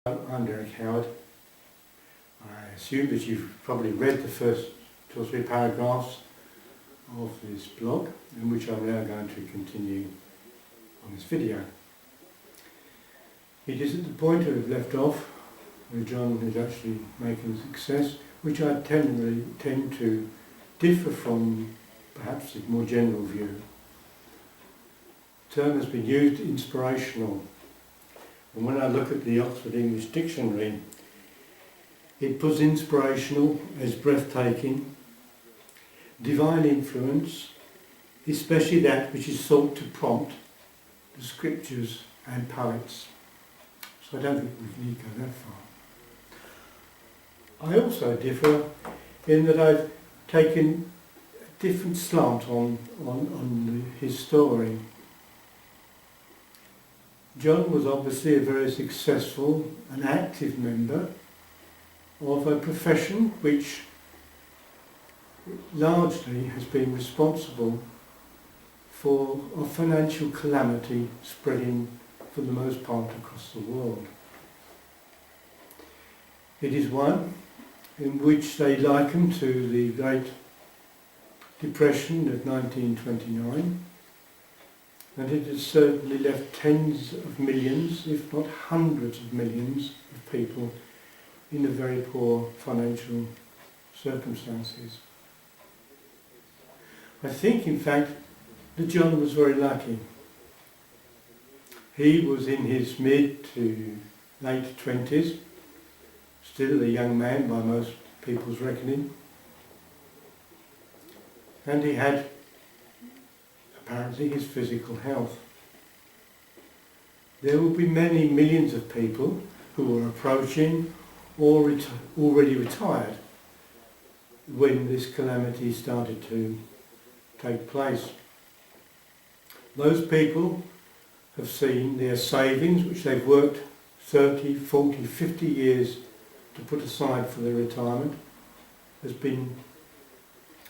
I'm Derek Howard. I assume that you've probably read the first 2 or 3 paragraphs of this blog, in which I'm now going to continue on this video. It is at the point where we've left off, where John is actually making success, which I tend to differ from perhaps a more general view. The term has been used, inspirational. And when I look at the Oxford English Dictionary, it puts inspirational as breathtaking, divine influence, especially that which is sought to prompt the scriptures and poets. So I don't think we need to go that far. I also differ in that I've taken a different slant on his story. John was obviously a very successful and active member of a profession which largely has been responsible for a financial calamity spreading for the most part across the world. It is one in which they liken to the Great Depression of 1929, and it has certainly left tens of millions, if not hundreds of millions of people in a very poor financial circumstances. I think, in fact, that John was very lucky. He was in his mid to late 20s, still a young man by most people's reckoning, and he had apparently his physical health. There will be many millions of people who are approaching or already retired when this calamity started to take place. Those people have seen their savings, which they've worked 30, 40, 50 years to put aside for their retirement, has been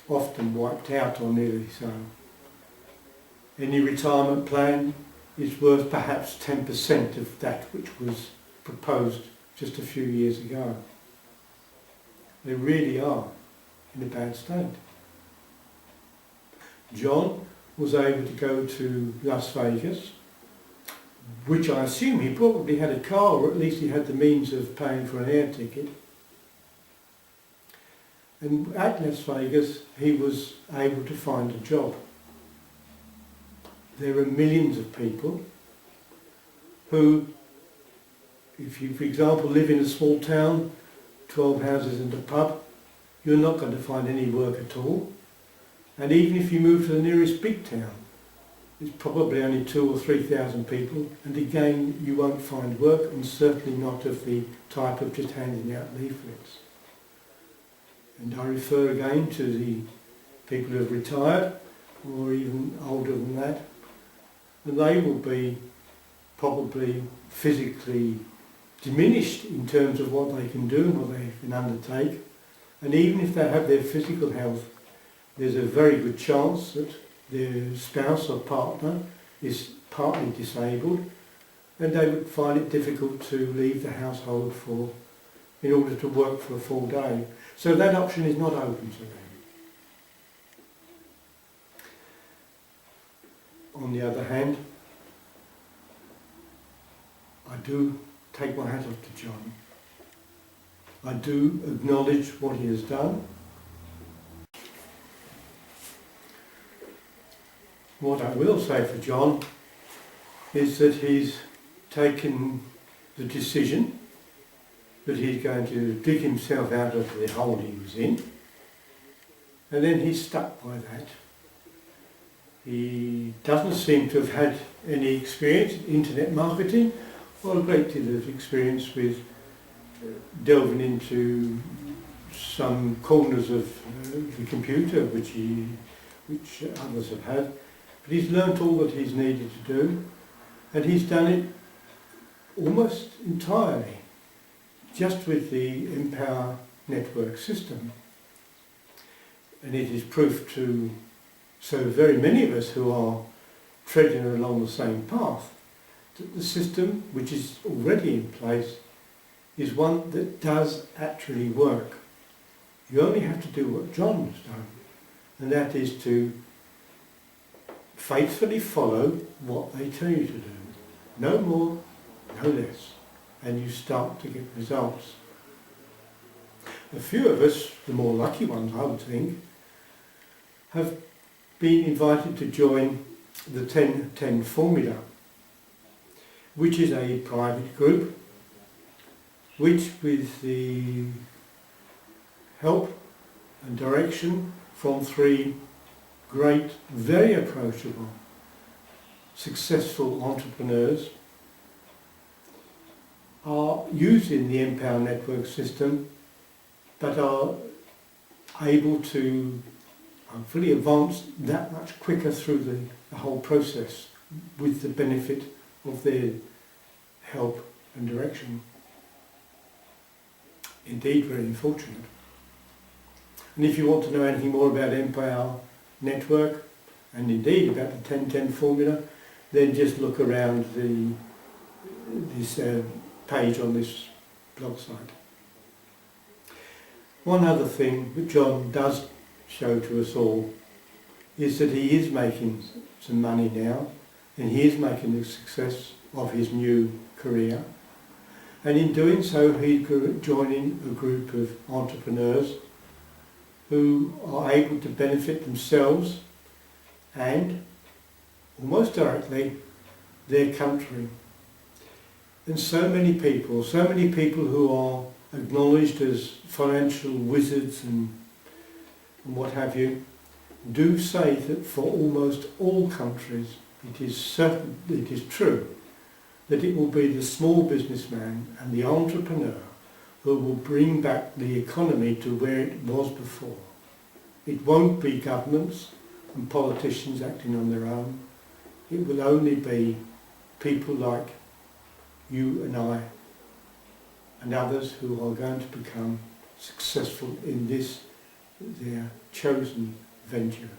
often wiped out or nearly so. Any retirement plan is worth perhaps 10% of that which was proposed just a few years ago. They really are in a bad state. John was able to go to Las Vegas, which I assume he probably had a car, or at least he had the means of paying for an air ticket. And at Las Vegas he was able to find a job. There are millions of people who, if you, for example, live in a small town, 12 houses and a pub, you're not going to find any work at all. And even if you move to the nearest big town, it's probably only 2,000 or 3,000 people, and again you won't find work, and certainly not of the type of just handing out leaflets. And I refer again to the people who have retired, or even older than that, and they will be probably physically diminished in terms of what they can do and what they can undertake. And even if they have their physical health, there's a very good chance that their spouse or partner is partly disabled, and they would find it difficult to leave the household in order to work for a full day. So that option is not open to them. On the other hand, I do take my hat off to John. I do acknowledge what he has done. What I will say for John is that he's taken the decision that he's going to dig himself out of the hole he was in, and then he's stuck by that. He doesn't seem to have had any experience in internet marketing, or a great deal of experience with delving into some corners of the computer which others have had. But he's learnt all that he's needed to do, and he's done it almost entirely just with the Empower network system. And it is proof to so very many of us who are treading along the same path that the system, which is already in place, is one that does actually work. You only have to do what John's done, and that is to faithfully follow what they tell you to do. No more, no less. And you start to get results. A few of us, the more lucky ones I would think, have been invited to join the 10-10 formula, which is a private group which, with the help and direction from three great, very approachable, successful entrepreneurs, are using the Empower Network system, but are able to hopefully advance that much quicker through the whole process with the benefit of their help and direction. Indeed, very fortunate. And if you want to know anything more about Empower Network, and indeed about the 10-10 formula, then just look around this page on this blog site. One other thing that John does show to us all is that he is making some money now, and he is making a success of his new career. And in doing so, he's joining a group of entrepreneurs who are able to benefit themselves and, almost directly, their country. And so many people who are acknowledged as financial wizards and what have you, do say that for almost all countries it is true that it will be the small businessman and the entrepreneur who will bring back the economy to where it was before. It won't be governments and politicians acting on their own. It will only be people like you and I and others who are going to become successful in this, their chosen venture.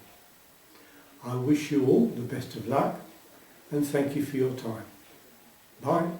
I wish you all the best of luck and thank you for your time. Bye.